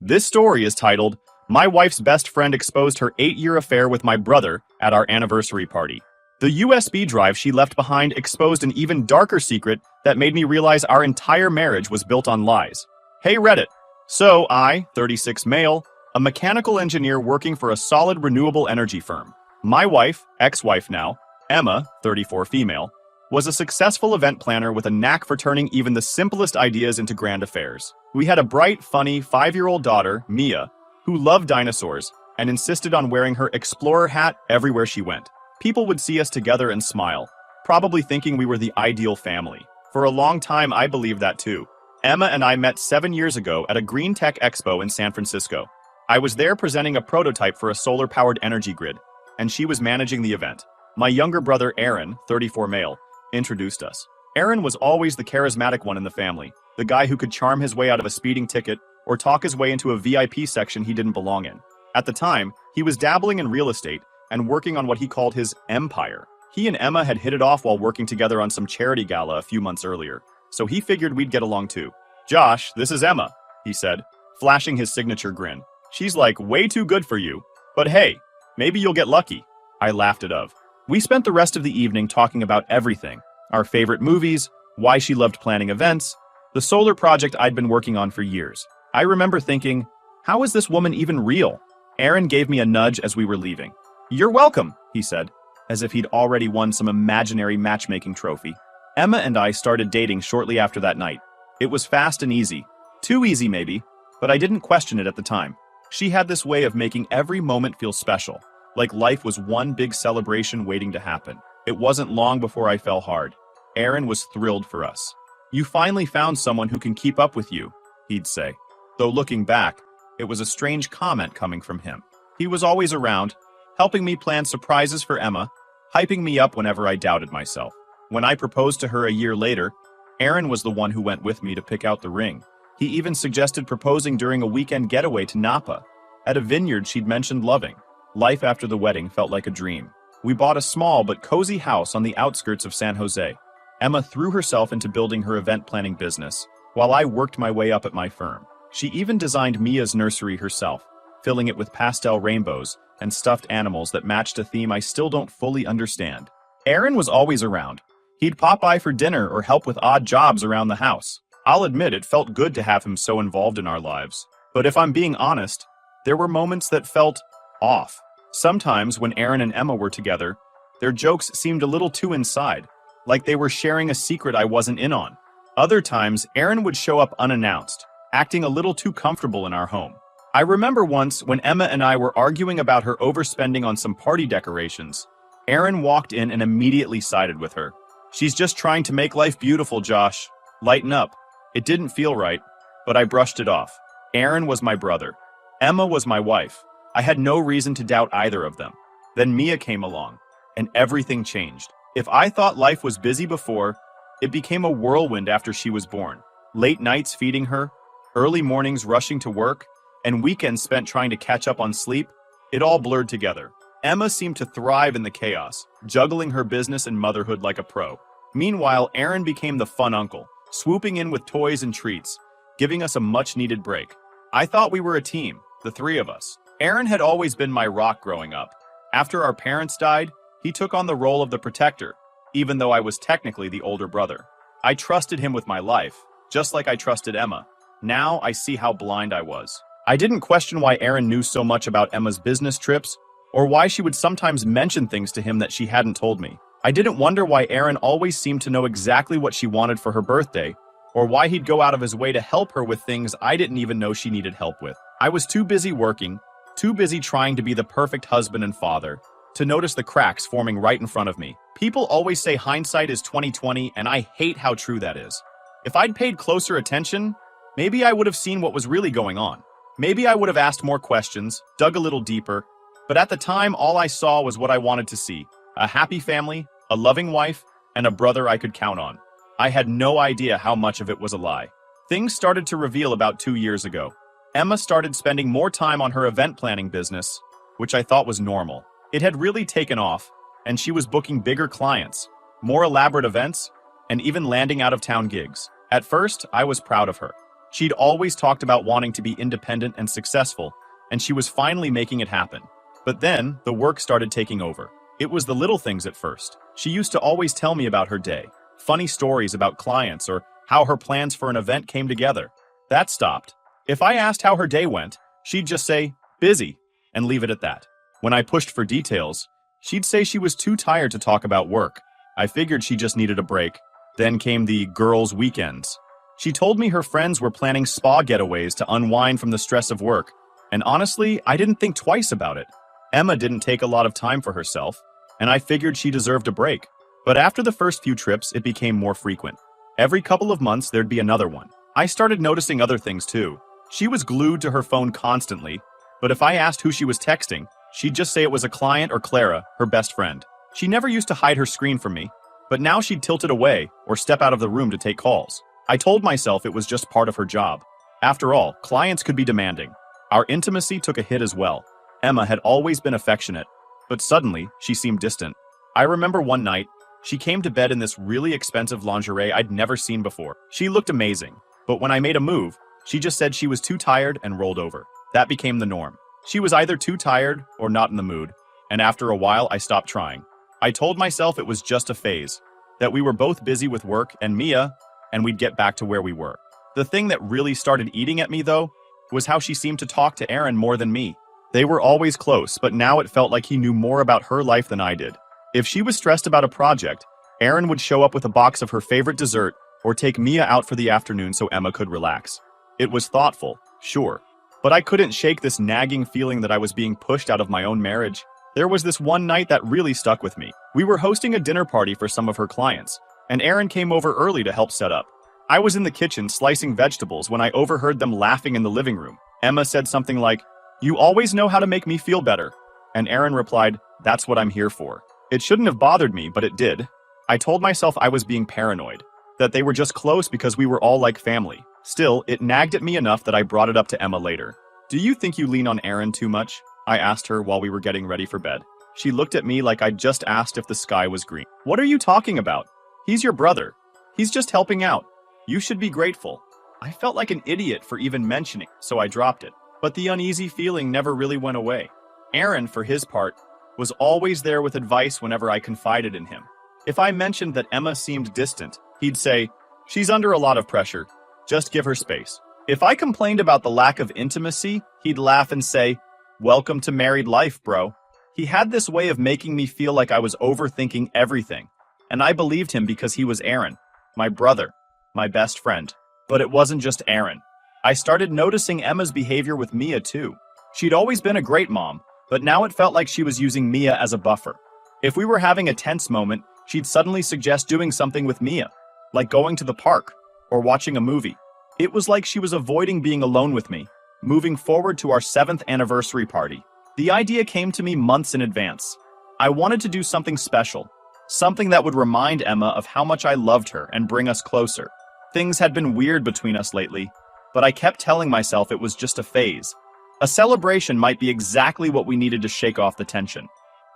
This story is titled, My Wife's Best Friend Exposed Her 8-Year Affair with My Brother at Our Anniversary Party. The USB drive she left behind exposed an even darker secret that made me realize our entire marriage was built on lies. Hey Reddit. So I, 36 male, a mechanical engineer working for a solid renewable energy firm. My wife, ex-wife now, Emma, 34 female, was a successful event planner with a knack for turning even the simplest ideas into grand affairs. We had a bright, funny 5-year-old daughter, Mia, who loved dinosaurs and insisted on wearing her explorer hat everywhere she went. People would see us together and smile, probably thinking we were the ideal family. For a long time, I believed that too. Emma and I met 7 years ago at a Green Tech Expo in San Francisco. I was there presenting a prototype for a solar-powered energy grid, and she was managing the event. My younger brother, Aaron, 34 male, introduced us. Aaron was always the charismatic one in the family, the guy who could charm his way out of a speeding ticket or talk his way into a VIP section he didn't belong in. At the time, he was dabbling in real estate and working on what he called his empire. He and Emma had hit it off while working together on some charity gala a few months earlier, so he figured we'd get along too. Josh, this is Emma, he said, flashing his signature grin. She's like way too good for you, but hey, maybe you'll get lucky. I laughed it off. We spent the rest of the evening talking about everything, our favorite movies, why she loved planning events, the solar project I'd been working on for years. I remember thinking, how is this woman even real? Aaron gave me a nudge as we were leaving. You're welcome, he said, as if he'd already won some imaginary matchmaking trophy. Emma and I started dating shortly after that night. It was fast and easy. Too easy maybe, but I didn't question it at the time. She had this way of making every moment feel special, like life was one big celebration waiting to happen. It wasn't long before I fell hard. Aaron was thrilled for us. You finally found someone who can keep up with you, he'd say. Though looking back, it was a strange comment coming from him. He was always around, helping me plan surprises for Emma, hyping me up whenever I doubted myself. When I proposed to her a year later, Aaron was the one who went with me to pick out the ring. He even suggested proposing during a weekend getaway to Napa, at a vineyard she'd mentioned loving. Life after the wedding felt like a dream. We bought a small but cozy house on the outskirts of San Jose. Emma threw herself into building her event planning business, while I worked my way up at my firm. She even designed Mia's nursery herself, filling it with pastel rainbows and stuffed animals that matched a theme I still don't fully understand. Aaron was always around. He'd pop by for dinner or help with odd jobs around the house. I'll admit it felt good to have him so involved in our lives. But if I'm being honest, there were moments that felt off. Sometimes when Aaron and Emma were together, their jokes seemed a little too inside, like they were sharing a secret I wasn't in on. Other times, Aaron would show up unannounced, acting a little too comfortable in our home. I remember once when Emma and I were arguing about her overspending on some party decorations. Aaron walked in and immediately sided with her. She's just trying to make life beautiful, Josh. Lighten up. It didn't feel right, but I brushed it off. Aaron was my brother. Emma was my wife. I had no reason to doubt either of them. Then Mia came along, and everything changed. If I thought life was busy before, it became a whirlwind after she was born. Late nights feeding her, early mornings rushing to work, and weekends spent trying to catch up on sleep, it all blurred together. Emma seemed to thrive in the chaos, juggling her business and motherhood like a pro. Meanwhile, Aaron became the fun uncle, swooping in with toys and treats, giving us a much-needed break. I thought we were a team, the three of us. Aaron had always been my rock growing up. After our parents died, he took on the role of the protector, even though I was technically the older brother. I trusted him with my life, just like I trusted Emma. Now I see how blind I was. I didn't question why Aaron knew so much about Emma's business trips, or why she would sometimes mention things to him that she hadn't told me. I didn't wonder why Aaron always seemed to know exactly what she wanted for her birthday, or why he'd go out of his way to help her with things I didn't even know she needed help with. I was too busy working, too busy trying to be the perfect husband and father, to notice the cracks forming right in front of me. People always say hindsight is 20/20, and I hate how true that is. If I'd paid closer attention, maybe I would have seen what was really going on. Maybe I would have asked more questions, dug a little deeper, but at the time all I saw was what I wanted to see. A happy family, a loving wife, and a brother I could count on. I had no idea how much of it was a lie. Things started to reveal about 2 years ago. Emma started spending more time on her event planning business, which I thought was normal. It had really taken off, and she was booking bigger clients, more elaborate events, and even landing out-of-town gigs. At first, I was proud of her. She'd always talked about wanting to be independent and successful, and she was finally making it happen. But then, the work started taking over. It was the little things at first. She used to always tell me about her day, funny stories about clients, or how her plans for an event came together. That stopped. If I asked how her day went, she'd just say, busy, and leave it at that. When I pushed for details, she'd say she was too tired to talk about work. I figured she just needed a break. Then came the girls' weekends. She told me her friends were planning spa getaways to unwind from the stress of work, and honestly, I didn't think twice about it. Emma didn't take a lot of time for herself, and I figured she deserved a break. But after the first few trips, it became more frequent. Every couple of months, there'd be another one. I started noticing other things too. She was glued to her phone constantly, but if I asked who she was texting, she'd just say it was a client or Clara, her best friend. She never used to hide her screen from me, but now she'd tilt it away or step out of the room to take calls. I told myself it was just part of her job. After all, clients could be demanding. Our intimacy took a hit as well. Emma had always been affectionate, but suddenly, she seemed distant. I remember one night, she came to bed in this really expensive lingerie I'd never seen before. She looked amazing, but when I made a move, she just said she was too tired and rolled over. That became the norm. She was either too tired or not in the mood, and after a while, I stopped trying. I told myself it was just a phase, that we were both busy with work and Mia, and we'd get back to where we were. The thing that really started eating at me, though, was how she seemed to talk to Aaron more than me. They were always close, but now it felt like he knew more about her life than I did. If she was stressed about a project, Aaron would show up with a box of her favorite dessert or take Mia out for the afternoon so Emma could relax. It was thoughtful, sure, but I couldn't shake this nagging feeling that I was being pushed out of my own marriage. There was this one night that really stuck with me. We were hosting a dinner party for some of her clients, and Aaron came over early to help set up. I was in the kitchen slicing vegetables when I overheard them laughing in the living room. Emma said something like, "You always know how to make me feel better." And Aaron replied, "That's what I'm here for." It shouldn't have bothered me, but it did. I told myself I was being paranoid, that they were just close because we were all like family. Still, it nagged at me enough that I brought it up to Emma later. "Do you think you lean on Aaron too much?" I asked her while we were getting ready for bed. She looked at me like I'd just asked if the sky was green. "What are you talking about? He's your brother. He's just helping out. You should be grateful." I felt like an idiot for even mentioning, so I dropped it. But the uneasy feeling never really went away. Aaron, for his part, was always there with advice whenever I confided in him. If I mentioned that Emma seemed distant, he'd say, "She's under a lot of pressure. Just give her space." If I complained about the lack of intimacy, he'd laugh and say, "Welcome to married life, bro." He had this way of making me feel like I was overthinking everything, and I believed him because he was Aaron, my brother, my best friend. But it wasn't just Aaron. I started noticing Emma's behavior with Mia too. She'd always been a great mom, but now it felt like she was using Mia as a buffer. If we were having a tense moment, she'd suddenly suggest doing something with Mia, like going to the park or watching a movie. It was like she was avoiding being alone with me. Moving forward to our 7th anniversary party, the idea came to me months in advance. I wanted to do something special, something that would remind Emma of how much I loved her and bring us closer. Things had been weird between us lately, but I kept telling myself it was just a phase. A celebration might be exactly what we needed to shake off the tension.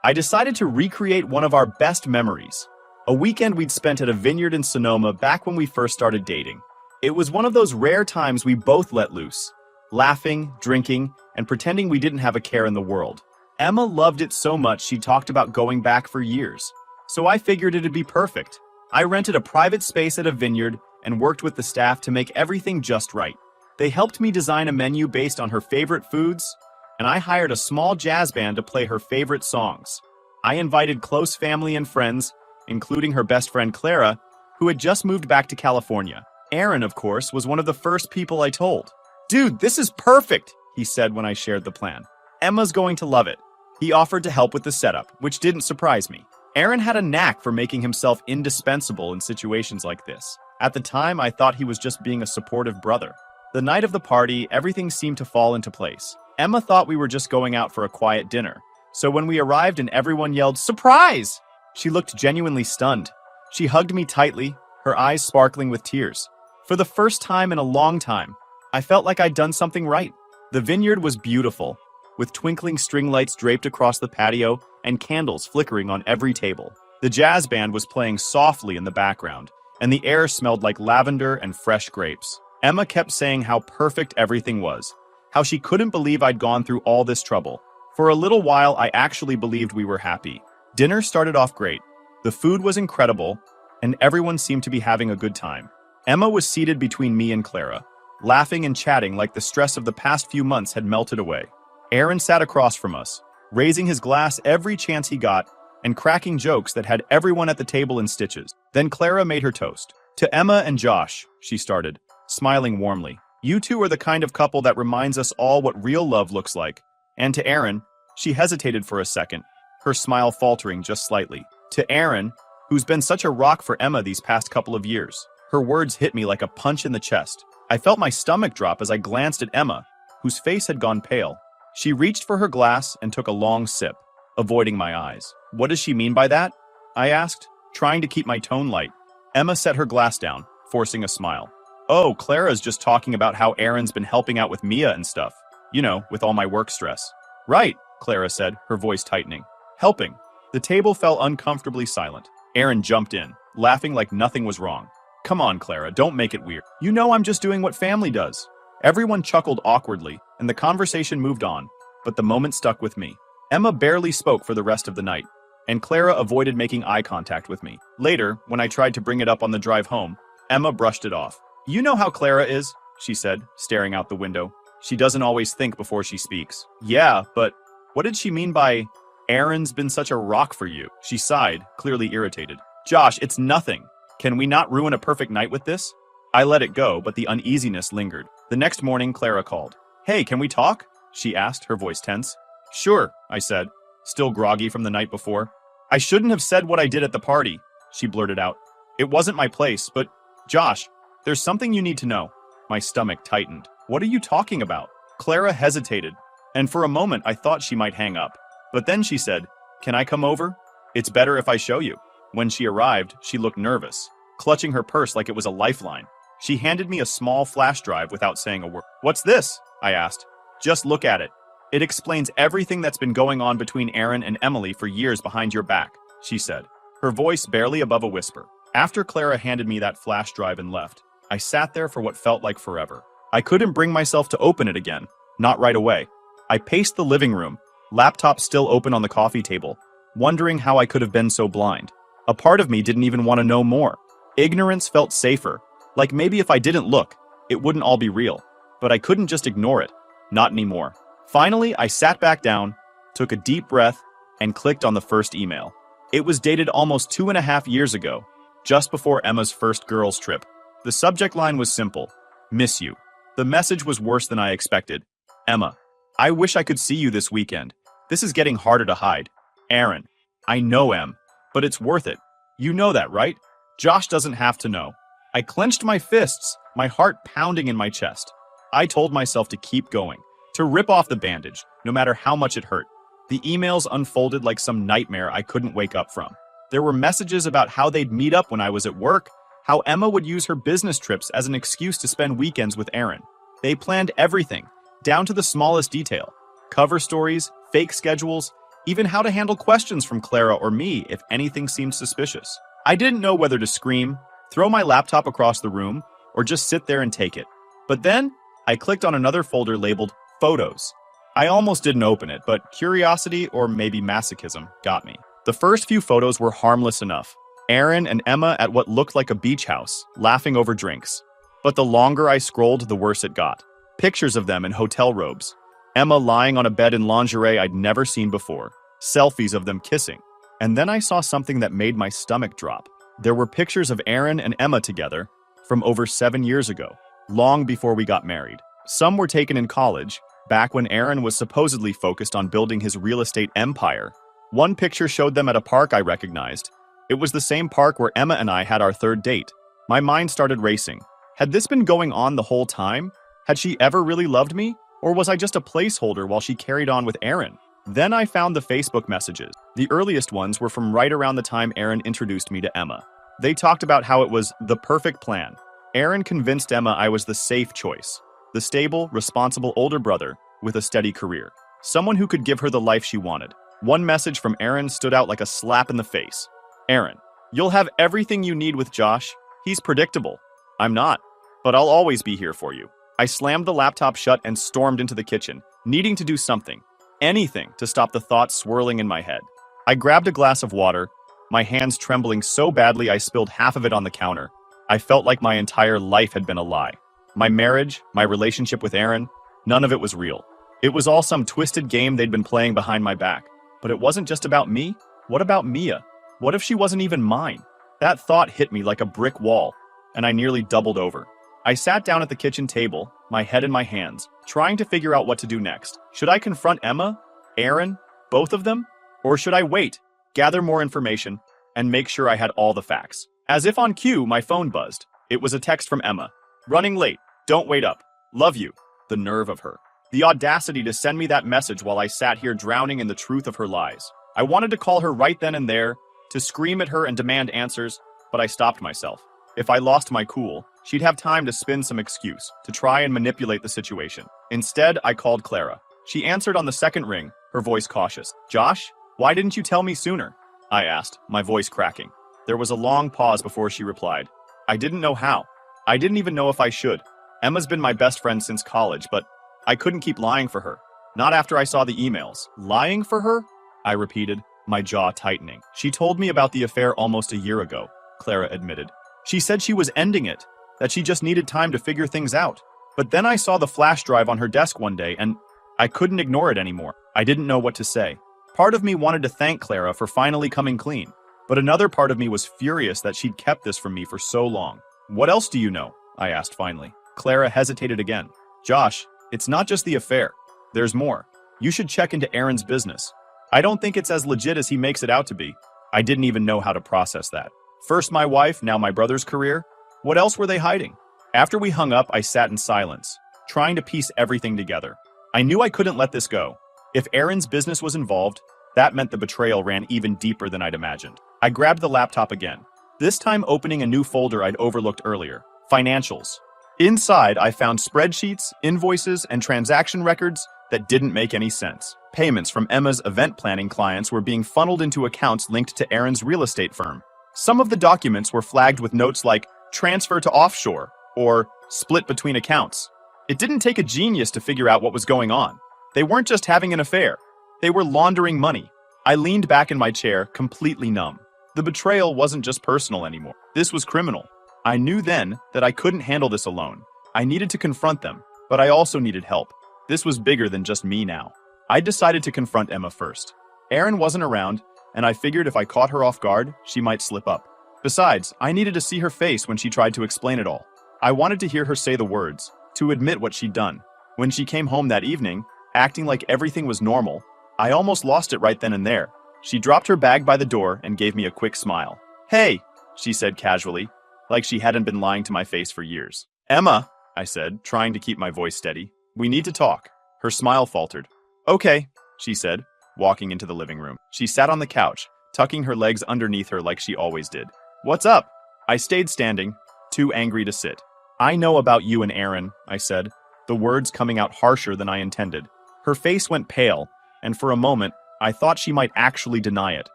I decided to recreate one of our best memories, a weekend we'd spent at a vineyard in Sonoma back when we first started dating. It was one of those rare times we both let loose, laughing, drinking, and pretending we didn't have a care in the world. Emma loved it so much she talked about going back for years, so I figured it'd be perfect. I rented a private space at a vineyard and worked with the staff to make everything just right. They helped me design a menu based on her favorite foods, and I hired a small jazz band to play her favorite songs. I invited close family and friends, including her best friend Clara, who had just moved back to California. Aaron, of course, was one of the first people I told. "Dude, this is perfect," he said when I shared the plan. "Emma's going to love it." He offered to help with the setup, which didn't surprise me. Aaron had a knack for making himself indispensable in situations like this. At the time, I thought he was just being a supportive brother. The night of the party, everything seemed to fall into place. Emma thought we were just going out for a quiet dinner, so when we arrived and everyone yelled, "Surprise!" she looked genuinely stunned. She hugged me tightly, her eyes sparkling with tears. For the first time in a long time, I felt like I'd done something right. The vineyard was beautiful, with twinkling string lights draped across the patio and candles flickering on every table. The jazz band was playing softly in the background, and the air smelled like lavender and fresh grapes. Emma kept saying how perfect everything was, how she couldn't believe I'd gone through all this trouble. For a little while, I actually believed we were happy. Dinner started off great. The food was incredible, and everyone seemed to be having a good time. Emma was seated between me and Clara, laughing and chatting like the stress of the past few months had melted away. Aaron sat across from us, raising his glass every chance he got and cracking jokes that had everyone at the table in stitches. Then Clara made her toast. "To Emma and Josh," she started, smiling warmly. "You two are the kind of couple that reminds us all what real love looks like." And to Aaron, she hesitated for a second, her smile faltering just slightly. "To Aaron, who's been such a rock for Emma these past couple of years." Her words hit me like a punch in the chest. I felt my stomach drop as I glanced at Emma, whose face had gone pale. She reached for her glass and took a long sip, avoiding my eyes. "What does she mean by that?" I asked, trying to keep my tone light. Emma set her glass down, forcing a smile. "Oh, Clara's just talking about how Aaron's been helping out with Mia and stuff. You know, with all my work stress." "Right," Clara said, her voice tightening. "Helping." The table fell uncomfortably silent. Aaron jumped in, laughing like nothing was wrong. "Come on, Clara, don't make it weird. You know I'm just doing what family does." Everyone chuckled awkwardly, and the conversation moved on, but the moment stuck with me. Emma barely spoke for the rest of the night, and Clara avoided making eye contact with me. Later, when I tried to bring it up on the drive home, Emma brushed it off. "You know how Clara is," she said, staring out the window. "She doesn't always think before she speaks." "Yeah, but what did she mean by, Aaron's been such a rock for you?" She sighed, clearly irritated. "Josh, it's nothing. Can we not ruin a perfect night with this?" I let it go, but the uneasiness lingered. The next morning, Clara called. "Hey, can we talk?" she asked, her voice tense. "Sure," I said, still groggy from the night before. "I shouldn't have said what I did at the party," she blurted out. "It wasn't my place, but, Josh, there's something you need to know." My stomach tightened. "What are you talking about?" Clara hesitated, and for a moment I thought she might hang up. But then she said, "Can I come over? It's better if I show you." When she arrived, she looked nervous, clutching her purse like it was a lifeline. She handed me a small flash drive without saying a word. "What's this?" I asked. "Just look at it. It explains everything that's been going on between Aaron and Emily for years behind your back," she said, her voice barely above a whisper. After Clara handed me that flash drive and left, I sat there for what felt like forever. I couldn't bring myself to open it again, not right away. I paced the living room, laptop still open on the coffee table, wondering how I could have been so blind. A part of me didn't even want to know more. Ignorance felt safer, like maybe if I didn't look, it wouldn't all be real. But I couldn't just ignore it. Not anymore. Finally, I sat back down, took a deep breath, and clicked on the first email. It was dated almost 2.5 years ago, just before Emma's first girls' trip. The subject line was simple: "Miss you." The message was worse than I expected. "Emma, I wish I could see you this weekend. This is getting harder to hide. Aaron." "I know, Em, but it's worth it. You know that, right? Josh doesn't have to know." I clenched my fists, my heart pounding in my chest. I told myself to keep going, to rip off the bandage, no matter how much it hurt. The emails unfolded like some nightmare I couldn't wake up from. There were messages about how they'd meet up when I was at work, how Emma would use her business trips as an excuse to spend weekends with Aaron. They planned everything, down to the smallest detail. Cover stories, fake schedules, even how to handle questions from Clara or me if anything seemed suspicious. I didn't know whether to scream, throw my laptop across the room, or just sit there and take it. But then, I clicked on another folder labeled Photos. I almost didn't open it, but curiosity, or maybe masochism, got me. The first few photos were harmless enough. Aaron and Emma at what looked like a beach house, laughing over drinks. But the longer I scrolled, the worse it got. Pictures of them in hotel robes. Emma lying on a bed in lingerie I'd never seen before. Selfies of them kissing. And then I saw something that made my stomach drop. There were pictures of Aaron and Emma together from over 7 years ago, long before we got married. Some were taken in college, back when Aaron was supposedly focused on building his real estate empire. One picture showed them at a park I recognized. It was the same park where Emma and I had our third date. My mind started racing. Had this been going on the whole time? Had she ever really loved me? Or was I just a placeholder while she carried on with Aaron? Then I found the Facebook messages. The earliest ones were from right around the time Aaron introduced me to Emma. They talked about how it was the perfect plan. Aaron convinced Emma I was the safe choice, the stable, responsible older brother with a steady career, someone who could give her the life she wanted. One message from Aaron stood out like a slap in the face. "Aaron, you'll have everything you need with Josh. He's predictable." I'm not. but I'll always be here for you. I slammed the laptop shut and stormed into the kitchen, needing to do something, anything, to stop the thoughts swirling in my head. I grabbed a glass of water, my hands trembling so badly I spilled half of it on the counter. I felt like my entire life had been a lie. My marriage, my relationship with Aaron, none of it was real. It was all some twisted game they'd been playing behind my back. But it wasn't just about me. What about Mia? What if she wasn't even mine? That thought hit me like a brick wall, and I nearly doubled over. I sat down at the kitchen table, my head in my hands, trying to figure out what to do next. Should I confront Emma? Aaron? Both of them? Or should I wait, gather more information, and make sure I had all the facts? As if on cue, my phone buzzed. It was a text from Emma. Running late. Don't wait up. Love you. The nerve of her. The audacity to send me that message while I sat here drowning in the truth of her lies. I wanted to call her right then and there, to scream at her and demand answers, but I stopped myself. If I lost my cool, she'd have time to spin some excuse, to try and manipulate the situation. Instead, I called Clara. She answered on the second ring, her voice cautious. Josh, why didn't you tell me sooner? I asked, my voice cracking. There was a long pause before she replied. I didn't know how. I didn't even know if I should. Emma's been my best friend since college, but I couldn't keep lying for her. Not after I saw the emails. Lying for her? I repeated, my jaw tightening. She told me about the affair almost a year ago, Clara admitted. She said she was ending it, that she just needed time to figure things out. But then I saw the flash drive on her desk one day, and I couldn't ignore it anymore. I didn't know what to say. Part of me wanted to thank Clara for finally coming clean, but another part of me was furious that she'd kept this from me for so long. What else do you know? I asked finally. Clara hesitated again. Josh, it's not just the affair. There's more. You should check into Aaron's business. I don't think it's as legit as he makes it out to be. I didn't even know how to process that. First my wife, now my brother's career. What else were they hiding? After we hung up, I sat in silence, trying to piece everything together. I knew I couldn't let this go. If Aaron's business was involved, that meant the betrayal ran even deeper than I'd imagined. I grabbed the laptop again, this time opening a new folder I'd overlooked earlier. Financials. Inside, I found spreadsheets, invoices, and transaction records that didn't make any sense. Payments from Emma's event planning clients were being funneled into accounts linked to Aaron's real estate firm. Some of the documents were flagged with notes like transfer to offshore or split between accounts. It didn't take a genius to figure out what was going on. They weren't just having an affair. They were laundering money. I leaned back in my chair, completely numb. The betrayal wasn't just personal anymore. This was criminal. I knew then that I couldn't handle this alone. I needed to confront them, but I also needed help. This was bigger than just me now. I decided to confront Emma first. Aaron wasn't around, and I figured if I caught her off guard, she might slip up. Besides, I needed to see her face when she tried to explain it all. I wanted to hear her say the words, to admit what she'd done. When she came home that evening, acting like everything was normal, I almost lost it right then and there. She dropped her bag by the door and gave me a quick smile. Hey, she said casually, like she hadn't been lying to my face for years. Emma, I said, trying to keep my voice steady. We need to talk. Her smile faltered. Okay, she said, walking into the living room. She sat on the couch, tucking her legs underneath her like she always did. What's up? I stayed standing, too angry to sit. I know about you and Aaron, I said, the words coming out harsher than I intended. Her face went pale, and for a moment, I thought she might actually deny it.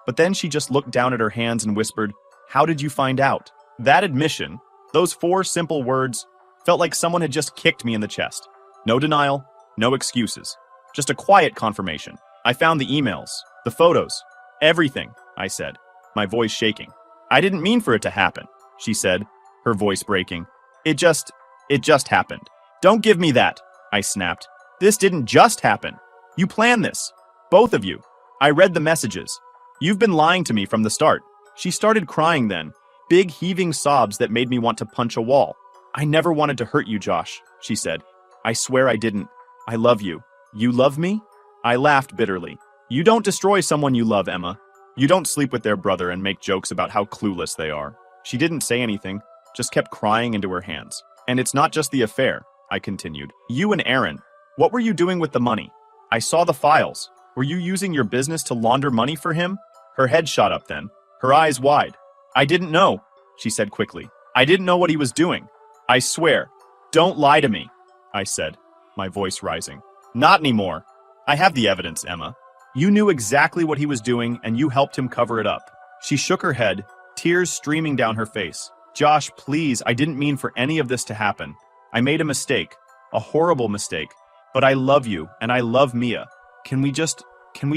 But then she just looked down at her hands and whispered, How did you find out? That admission, those 4 simple words, felt like someone had just kicked me in the chest. No denial, no excuses. Just a quiet confirmation. I found the emails, the photos, everything, I said, my voice shaking. I didn't mean for it to happen, she said, her voice breaking. It just happened. Don't give me that, I snapped. This didn't just happen. You planned this. Both of you. I read the messages. You've been lying to me from the start. She started crying then, big heaving sobs that made me want to punch a wall. I never wanted to hurt you, Josh, she said. I swear I didn't. I love you. You love me? I laughed bitterly. You don't destroy someone you love, Emma. You don't sleep with their brother and make jokes about how clueless they are. She didn't say anything, just kept crying into her hands. And it's not just the affair, I continued. You and Aaron, what were you doing with the money? I saw the files. Were you using your business to launder money for him? Her head shot up then, her eyes wide. I didn't know, she said quickly. I didn't know what he was doing. I swear. Don't lie to me, I said, my voice rising. Not anymore. I have the evidence, Emma. You knew exactly what he was doing and you helped him cover it up. She shook her head, tears streaming down her face. Josh, please, I didn't mean for any of this to happen. I made a mistake, a horrible mistake. But I love you, and I love Mia. Can we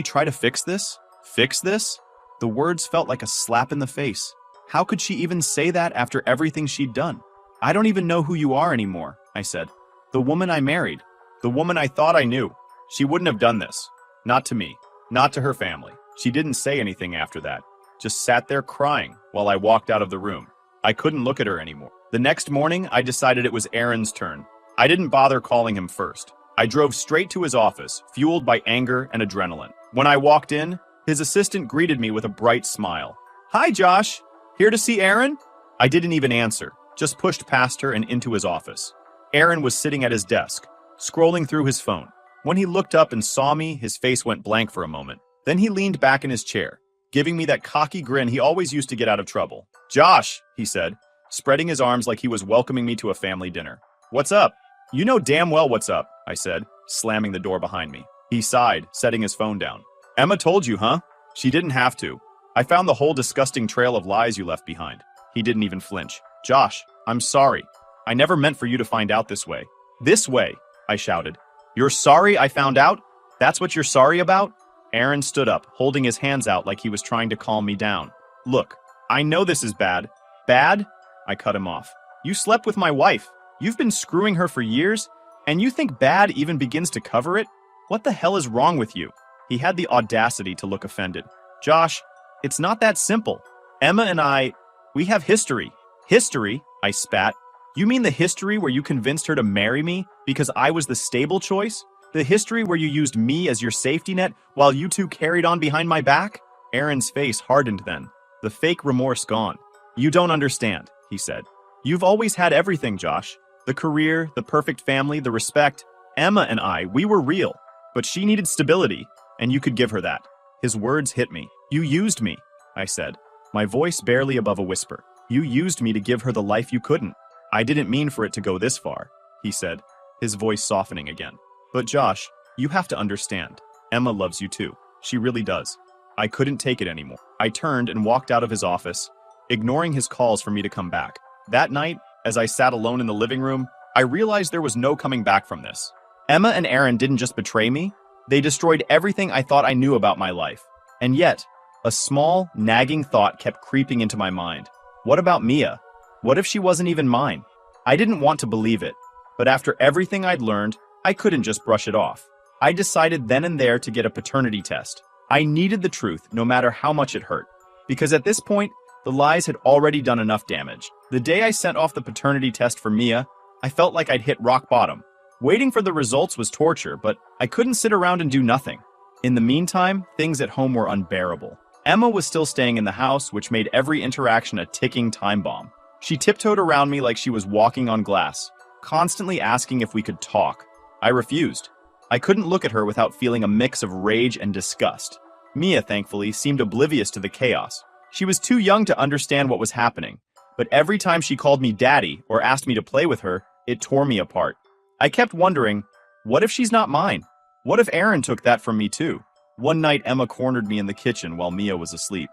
try to fix this? Fix this? The words felt like a slap in the face. How could she even say that after everything she'd done? I don't even know who you are anymore, I said. The woman I married. The woman I thought I knew. She wouldn't have done this. Not to me. Not to her family. She didn't say anything after that. Just sat there crying while I walked out of the room. I couldn't look at her anymore. The next morning, I decided it was Aaron's turn. I didn't bother calling him first. I drove straight to his office, fueled by anger and adrenaline. When I walked in, his assistant greeted me with a bright smile. Hi, Josh. Here to see Aaron? I didn't even answer, just pushed past her and into his office. Aaron was sitting at his desk, scrolling through his phone. When he looked up and saw me, his face went blank for a moment. Then he leaned back in his chair, giving me that cocky grin he always used to get out of trouble. Josh, he said, spreading his arms like he was welcoming me to a family dinner. What's up? You know damn well what's up, I said, slamming the door behind me. He sighed, setting his phone down. Emma told you, huh? She didn't have to. I found the whole disgusting trail of lies you left behind. He didn't even flinch. Josh, I'm sorry. I never meant for you to find out this way. This way, I shouted. You're sorry I found out? That's what you're sorry about? Aaron stood up, holding his hands out like he was trying to calm me down. Look, I know this is bad. Bad? I cut him off. You slept with my wife. You've been screwing her for years, and you think bad even begins to cover it? What the hell is wrong with you? He had the audacity to look offended. Josh, it's not that simple. Emma and we have history. History? I spat. You mean the history where you convinced her to marry me because I was the stable choice? The history where you used me as your safety net while you two carried on behind my back? Aaron's face hardened then, the fake remorse gone. You don't understand, he said. You've always had everything, Josh. The career, the perfect family, the respect. Emma and we were real. But she needed stability, and you could give her that. His words hit me. You used me, I said, my voice barely above a whisper. You used me to give her the life you couldn't. I didn't mean for it to go this far, he said, his voice softening again. But Josh, you have to understand. Emma loves you too. She really does. I couldn't take it anymore. I turned and walked out of his office, ignoring his calls for me to come back. That night, as I sat alone in the living room, I realized there was no coming back from this. Emma and Aaron didn't just betray me, they destroyed everything I thought I knew about my life. And yet, a small, nagging thought kept creeping into my mind. What about Mia? What if she wasn't even mine? I didn't want to believe it, but after everything I'd learned, I couldn't just brush it off. I decided then and there to get a paternity test. I needed the truth, no matter how much it hurt. Because at this point, the lies had already done enough damage. The day I sent off the paternity test for Mia, I felt like I'd hit rock bottom. Waiting for the results was torture, but I couldn't sit around and do nothing. In the meantime, things at home were unbearable. Emma was still staying in the house, which made every interaction a ticking time bomb. She tiptoed around me like she was walking on glass, constantly asking if we could talk. I refused. I couldn't look at her without feeling a mix of rage and disgust. Mia, thankfully, seemed oblivious to the chaos. She was too young to understand what was happening, but every time she called me daddy or asked me to play with her, it tore me apart. I kept wondering, what if she's not mine? What if Aaron took that from me too? One night, Emma cornered me in the kitchen while Mia was asleep.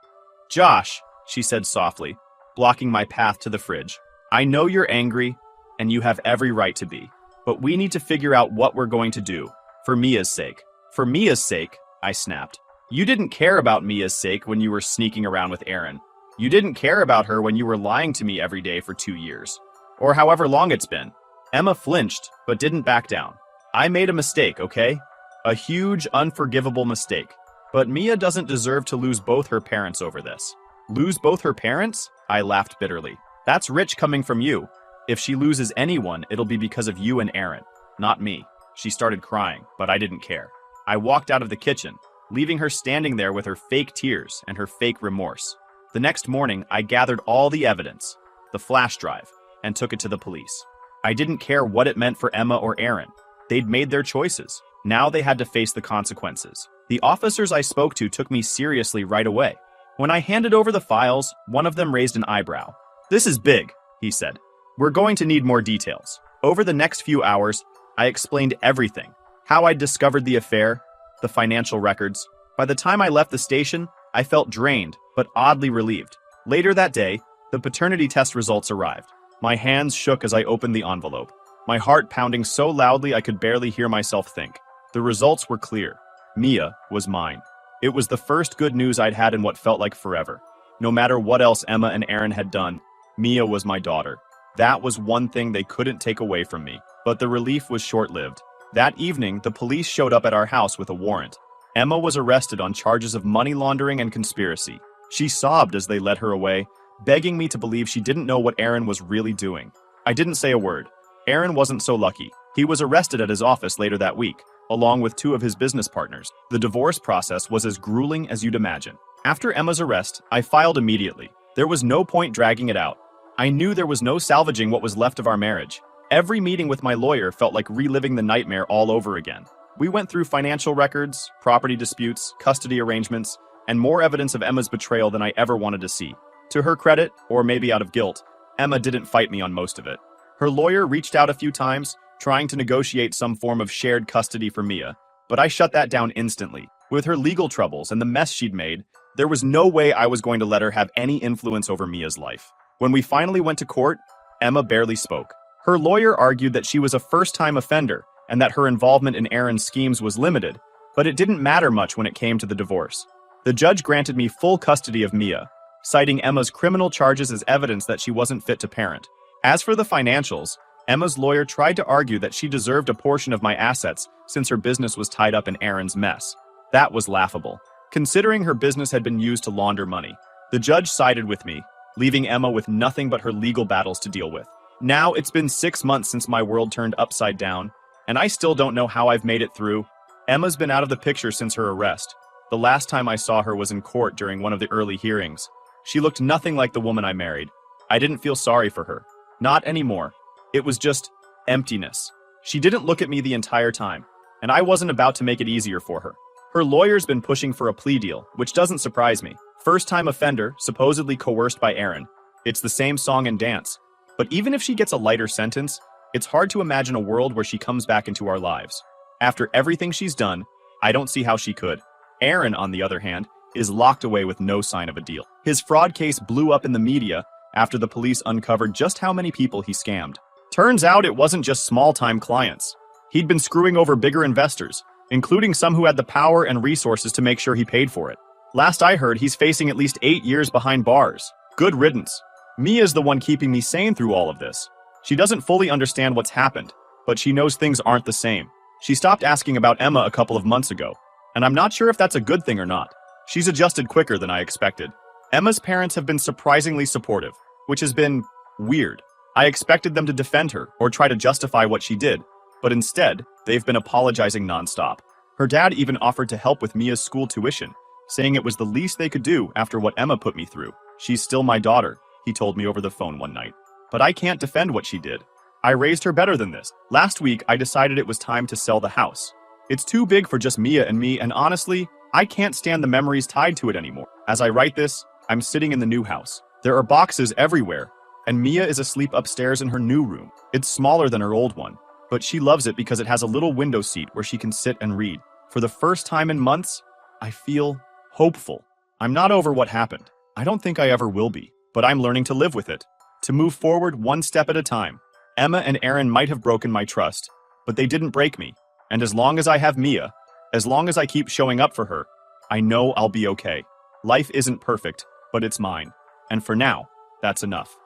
Josh, she said softly, blocking my path to the fridge. I know you're angry, and you have every right to be. But we need to figure out what we're going to do, for Mia's sake. For Mia's sake, I snapped. You didn't care about Mia's sake when you were sneaking around with Aaron. You didn't care about her when you were lying to me every day for 2 years. Or however long it's been. Emma flinched, but didn't back down. I made a mistake, okay? A huge, unforgivable mistake. But Mia doesn't deserve to lose both her parents over this. Lose both her parents? I laughed bitterly. That's rich coming from you. If she loses anyone, it'll be because of you and Aaron, not me. She started crying, but I didn't care. I walked out of the kitchen, leaving her standing there with her fake tears and her fake remorse. The next morning, I gathered all the evidence, the flash drive, and took it to the police. I didn't care what it meant for Emma or Aaron. They'd made their choices. Now they had to face the consequences. The officers I spoke to took me seriously right away. When I handed over the files, one of them raised an eyebrow. This is big, he said. We're going to need more details. Over the next few hours, I explained everything. How I'd discovered the affair, the financial records. By the time I left the station, I felt drained, but oddly relieved. Later that day, The paternity test results arrived. My hands shook as I opened the envelope, my heart pounding so loudly I could barely hear myself think. The results were clear. Mia was mine. It was the first good news I'd had in what felt like forever. No matter what else Emma and Aaron had done, Mia was my daughter. That was one thing they couldn't take away from me. But the relief was short-lived. That evening, the police showed up at our house with a warrant. Emma was arrested on charges of money laundering and conspiracy. She sobbed as they led her away, begging me to believe she didn't know what Aaron was really doing. I didn't say a word. Aaron wasn't so lucky. He was arrested at his office later that week, along with 2 of his business partners. The divorce process was as grueling as you'd imagine. After Emma's arrest, I filed immediately. There was no point dragging it out. I knew there was no salvaging what was left of our marriage. Every meeting with my lawyer felt like reliving the nightmare all over again. We went through financial records, property disputes, custody arrangements, and more evidence of Emma's betrayal than I ever wanted to see. To her credit, or maybe out of guilt, Emma didn't fight me on most of it. Her lawyer reached out a few times, trying to negotiate some form of shared custody for Mia, but I shut that down instantly. With her legal troubles and the mess she'd made, there was no way I was going to let her have any influence over Mia's life. When we finally went to court, Emma barely spoke. Her lawyer argued that she was a first-time offender and that her involvement in Aaron's schemes was limited, but it didn't matter much when it came to the divorce. The judge granted me full custody of Mia, citing Emma's criminal charges as evidence that she wasn't fit to parent. As for the financials, Emma's lawyer tried to argue that she deserved a portion of my assets since her business was tied up in Aaron's mess. That was laughable, considering her business had been used to launder money. The judge sided with me, leaving Emma with nothing but her legal battles to deal with. Now it's been 6 months since my world turned upside down, and I still don't know how I've made it through. Emma's been out of the picture since her arrest. The last time I saw her was in court during one of the early hearings. She looked nothing like the woman I married. I didn't feel sorry for her. Not anymore. It was just emptiness. She didn't look at me the entire time, and I wasn't about to make it easier for her. Her lawyer's been pushing for a plea deal, which doesn't surprise me. First-time offender, supposedly coerced by Aaron. It's the same song and dance. But even if she gets a lighter sentence, it's hard to imagine a world where she comes back into our lives. After everything she's done, I don't see how she could. Aaron, on the other hand, is locked away with no sign of a deal. His fraud case blew up in the media after the police uncovered just how many people he scammed. Turns out it wasn't just small-time clients. He'd been screwing over bigger investors, including some who had the power and resources to make sure he paid for it. Last I heard, he's facing at least 8 years behind bars. Good riddance. Mia's the one keeping me sane through all of this. She doesn't fully understand what's happened, but she knows things aren't the same. She stopped asking about Emma a couple of months ago, and I'm not sure if that's a good thing or not. She's adjusted quicker than I expected. Emma's parents have been surprisingly supportive, which has been weird. I expected them to defend her or try to justify what she did, but instead, they've been apologizing nonstop. Her dad even offered to help with Mia's school tuition, saying it was the least they could do after what Emma put me through. She's still my daughter, he told me over the phone one night. But I can't defend what she did. I raised her better than this. Last week, I decided it was time to sell the house. It's too big for just Mia and me, and honestly, I can't stand the memories tied to it anymore. As I write this, I'm sitting in the new house. There are boxes everywhere, and Mia is asleep upstairs in her new room. It's smaller than her old one, but she loves it because it has a little window seat where she can sit and read. For the first time in months, I feel hopeful. I'm not over what happened. I don't think I ever will be, but I'm learning to live with it, to move forward one step at a time. Emma and Aaron might have broken my trust, but they didn't break me. And as long as I have Mia, as long as I keep showing up for her, I know I'll be okay. Life isn't perfect, but it's mine. And for now, that's enough.